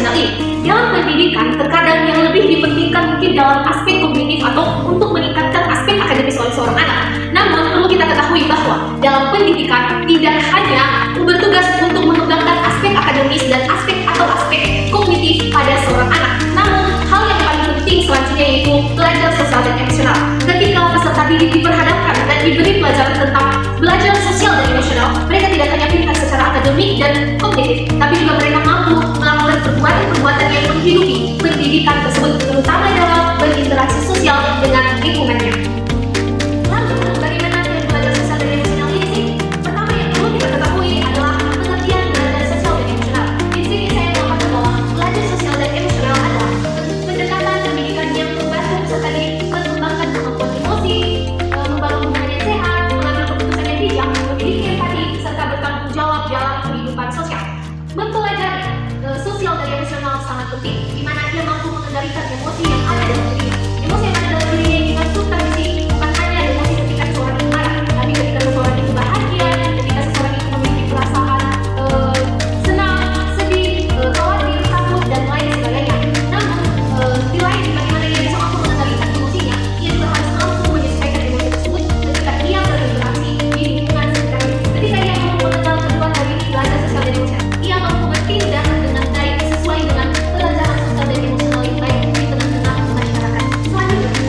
emosional ini. Dalam pendidikan, terkadang yang lebih dipentingkan mungkin dalam aspek kognitif atau untuk meningkatkan aspek akademis oleh seorang anak. Namun, perlu kita ketahui bahwa dalam pendidikan tidak hanya bertugas untuk mengembangkan aspek akademis dan aspek kognitif pada seorang anak. Namun, hal yang paling penting selanjutnya yaitu belajar sosial dan emosional. Ketika peserta didik diperhadapkan dan diberi pelajaran tentang belajar sosial dan emosional, mereka tidak hanya pintar secara akademik dan kognitif, tapi juga mereka mampu melakukan perbuatan-perbuatan yang menghidupi pendidikan tersebut, terutama dalam berinteraksi sosial dengan lingkungannya. Lalu, bagaimana dengan belajar sosial dan emosional ini sih? Pertama yang perlu kita ketahui adalah pengertian belajar sosial dan emosional. Di sini saya mengatakan bahwa belajar sosial dan emosional adalah pendekatan pendidikan yang membantu peserta didik mengembangkan kemampuan emosi, membangun hubungan yang sehat, mengambil keputusan yang bijak, memiliki empati, serta bertanggung jawab dalam kehidupan sosial. Mempelajari sosial dan emosional sangat penting, di mana ia mampu mengendalikan emosi yang ada dalam dirinya. Emosi yang ada dalam dirinya yang dimaksud tadi bukan hanya emosi ketika seseorang itu marah, tapi ketika seseorang itu bahagia, ketika seseorang itu memiliki perasaan senang, sedih, khawatir, takut, dan lain sebagainya. Namun, di lain bagaimana ia bisa mampu mengendalikan emosinya, ia juga harus mampu menyesuaikan emosi tersebut ketika ia berinteraksi di lingkungan sekitarnya. Ketika ia mampu mengenal kedua dari belajar sosial dan emosional, ia mampu bertindak dengan baik sesuai dengan pelajaran sosial dan emosional yang baik di tengah-tengah masyarakat. Selanjutnya,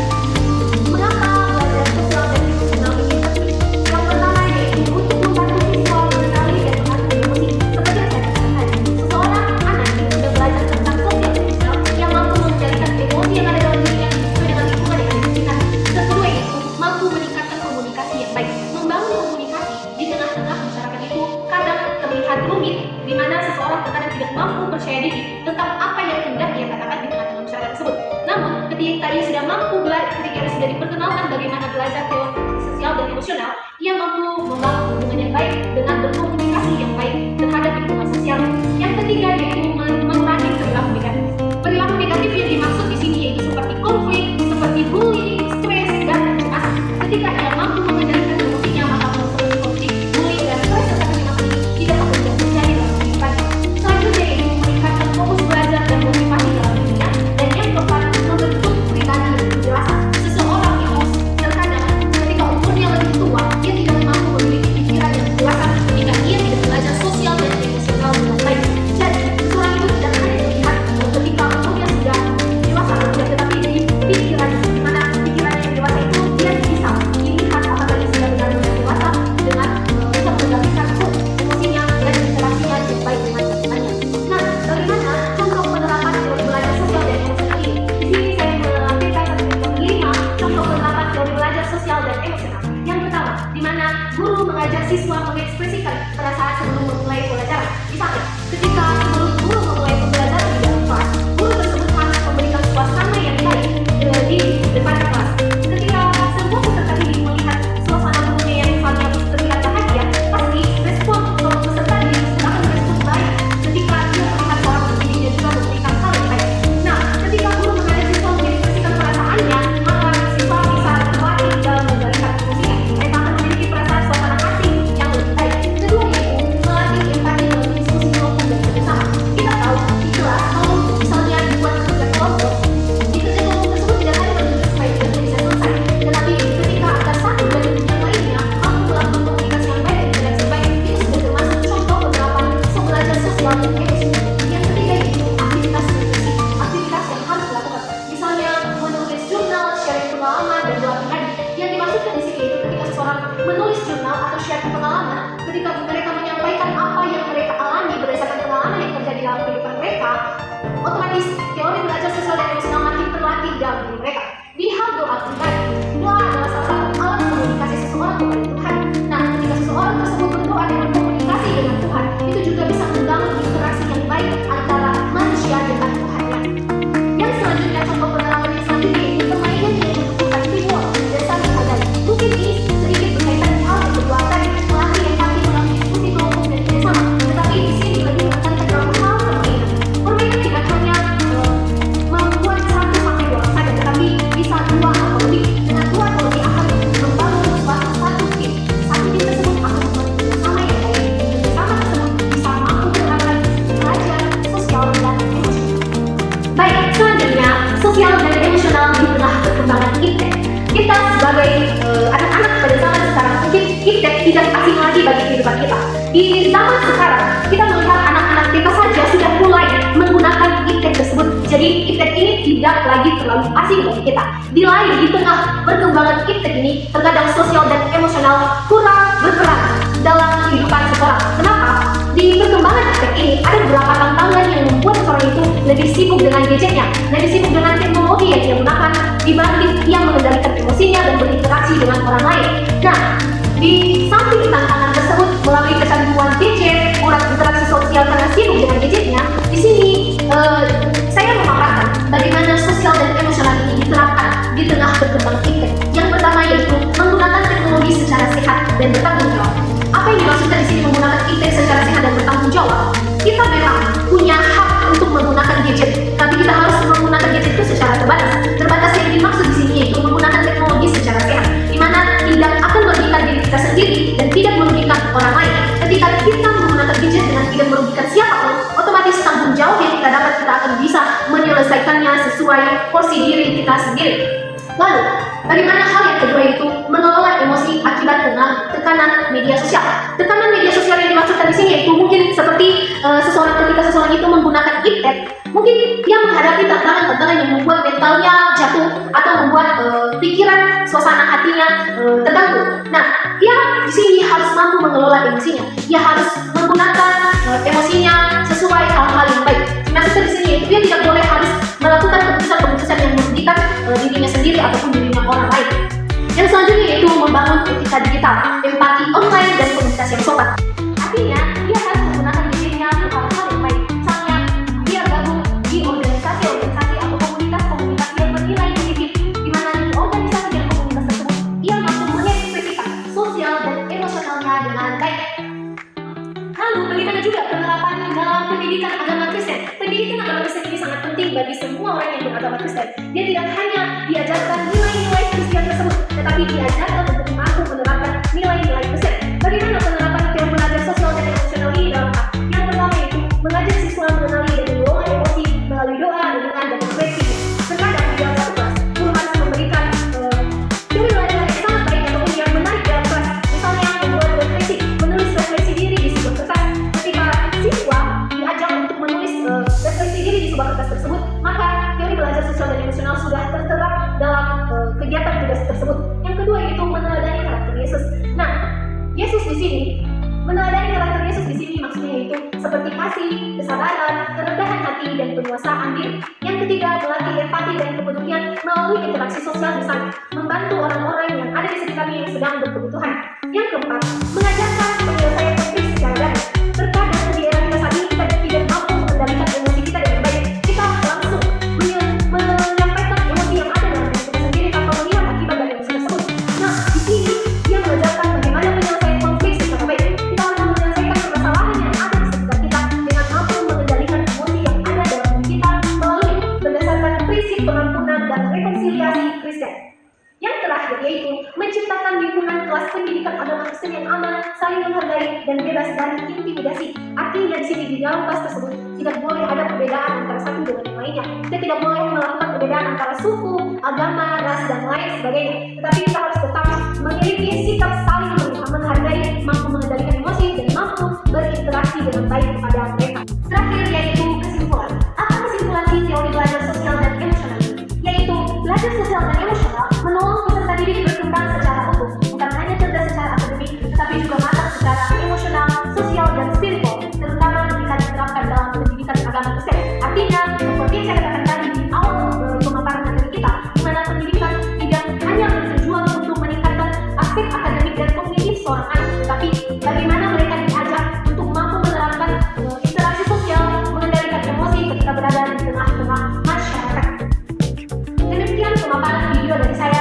mengapa belajar sosial dan emosional ini penting? Yang pertama yaitu untuk membantu siswa mengenali dan mengatur emosi. Seperti yang saya katakan tadi, seseorang anak yang sudah belajar tentang sosial dan emosional yang mampu mengendalikan emosi yang ada dalam dirinya sesuai dengan lingkungan yang ada di sekitar. Kedua yaitu mampu meningkatkan komunikasi yang baik. Membangun komunikasi di tengah-tengah masyarakat itu kadang terlihat rumit, di mana seseorang terkadang tidak mampu percaya diri tentang apa yang hendak ia katakan di tengah-tengah masyarakat tersebut. Namun, ketika ia sudah mampu ketika ia sudah diperkenalkan bagaimana belajar teori sosial dan emosional, ia mampu membangun hubungan yang baik dengan berkomunikasi yang baik terhadap lingkungan sosial. Yang ketiga yaitu mengurangi perilaku negatif. Perilaku negatif yang dimaksud di sini yaitu seperti konflik, seperti bullying, stres, dan kecemasan. Ketika ia mampu mengendalikan emosinya, maka seperti konflik, bullying, dan stres serta kecemasan tidak akan terjadi dalam kehidupannya. Selanjutnya yaitu meningkatkan fokus belajar dan motivasi dalam dirinya. Dan yang keempat, membentuk pribadi yang berjelasan. Seseorang yang terkadang ketika umurnya lebih tua, kita. Di zaman sekarang, kita melihat anak-anak TK saja sudah mulai menggunakan iptek tersebut. Jadi iptek ini tidak lagi terlalu asing bagi kita. Di tengah perkembangan iptek ini, terkadang sosial dan emosional kurang berperan dalam kehidupan seseorang. Kenapa? Di perkembangan iptek ini ada beberapa tantangan yang membuat seseorang itu lebih sibuk dengan gadgetnya, lebih sibuk dengan teknologi yang dia gunakan dibanding dia mengendalikan emosinya dan berinteraksi dengan orang lain. Nah, di samping tantangan tersebut melalui kecanduan gadget, kurang interaksi sosial karena sibuk dengan gadgetnya, di sini saya memaparkan bagaimana sosial dan emosional ini diterapkan di tengah berkembang iptek. Yang pertama yaitu menggunakan teknologi secara sehat dan bertanggung jawab. Apa yang dimaksudkan di sini menggunakan iptek secara sehat dan bertanggung jawab? Kita memang punya hak untuk menggunakan gadget, tapi kita harus menggunakan gadget itu secara terbatas. Terbatas yang dimaksud di sini yaitu menggunakan teknologi secara sehat, di mana tidak akan merugikan diri kita sendiri dan tidak merugikan orang lain. Ketika kita menggunakan gadget dengan tidak merugikan siapapun, otomatis tanggung jawab yang kita dapat kita akan bisa menyelesaikannya sesuai porsi diri kita sendiri. Lalu, bagaimana hal yang kedua itu mengelola emosi akibat tekanan media sosial. Tekanan media sosial yang dimaksudkan di sini yaitu mungkin seperti ketika seseorang itu menggunakan iptek, mungkin dia menghadapi tantangan-tantangan yang membuat mentalnya jatuh atau membuat pikiran, suasana hatinya terganggu. Nah, dia di sini harus mampu mengelola emosinya. Dia harus menggunakan emosinya sesuai hal-hal yang baik. Maksudnya di sini yaitu dia tidak boleh harus melakukan keputusan-keputusan yang merugikan dirinya sendiri ataupun dirinya orang lain. Yang selanjutnya yaitu membangun etika digital, empati online dan komunikasi yang sopan. Artinya, dia harus menggunakan dirinya untuk hal-hal yang baik. Misalnya, dia gabung di organisasi atau komunitas yang bernilai positif, di mana di organisasi dan komunitas tersebut, ia mampu mengekspresikan sosial dan emosionalnya dengan baik. Lalu, bagaimana juga penerapan dalam pendidikan agama Kristen? Pendidikan agama Kristen ini sangat penting bagi semua orang yang beragama Kristen. Dia tidak hanya diajarkan nilai-nilai Kristen tersebut, tetapi diajarkan untuk mampu menerapkan nilai-nilai Kristen. Bagaimana penerapan teori belajar sosial dan emosional ini dalam hal? Yang pertama yaitu mengajak siswa mengenali dan mengelola emosi melalui doa, renungan, dan refleksi. Terkadang di dalam satu kelas, guru harus memberikan teori belajar yang sangat baik ataupun yang menarik dalam kelas. Misalnya membuat refleksi, menulis refleksi diri di sebuah kertas. Ketika siswa diajak untuk menulis refleksi diri di sebuah kertas tersebut, maka teori belajar sosial dan emosional sudah tertera dalam kegiatan tugas tersebut. Yang kedua yaitu meneladani karakter Yesus. Nah, Yesus di sini meneladani karakter Yesus di sini maksudnya yaitu seperti kasih, kesabaran, kerendahan hati dan penguasaan diri. Yang ketiga melatih empati dan kepedulian melalui interaksi sosial misalnya membantu orang-orang yang ada di sekitarnya yang sedang berkebutuhan. Yang keempat mengajarkan penyelesaian konflik secara damai. Terkadang di era kita saat ini kita tidak mampu mengendalikan emosi kita dengan baik. Kita langsung menyampaikan emosi yang ada dalam diri kita sendiri tanpa melihat akibat dari emosi tersebut. Nah, di sini dia mengajarkan bagaimana menyelesaikan konflik secara baik. Kita harus menyelesaikan permasalahan yang ada di sekitar kita dengan mampu mengendalikan emosi yang ada dalam diri kita melalui berdasarkan prinsip pengampunan dan rekonsiliasi Kristen. Yang terakhir yaitu menciptakan lingkungan kelas pendidikan agama Kristen yang aman, saling menghargai, dan bebas dari intimidasi. Artinya di sini di dalam kelas tersebut tidak boleh ada perbedaan antara satu dengan yang lainnya. Kita tidak boleh melakukan perbedaan antara suku, agama, ras, dan lain sebagainya. Tetapi kita harus tetap memiliki sikap saling menghargai, mampu mengendalikan emosi, dan mampu berinteraksi dengan baik kepada mereka. Terakhir yaitu kesimpulan. Apa kesimpulan si teori belajar sosial dan emosional ini? Yaitu belajar sosial dan emosional menolong peserta didik berkembang secara utuh, bukan hanya cerdas secara akademik, tetapi juga matang secara emosional, sosial, dan spiritual, terutama ketika diterapkan dalam pendidikan agama Kristen. Artinya, seperti yang saya katakan tadi di awal pemaparan materi kita, di mana pendidikan tidak hanya bertujuan untuk meningkatkan aspek akademik dan kognitif seorang anak, tetapi bagaimana mereka diajak untuk mampu menerapkan interaksi sosial, mengendalikan emosi ketika berada di tengah-tengah masyarakat. Demikian pemaparan video dari saya.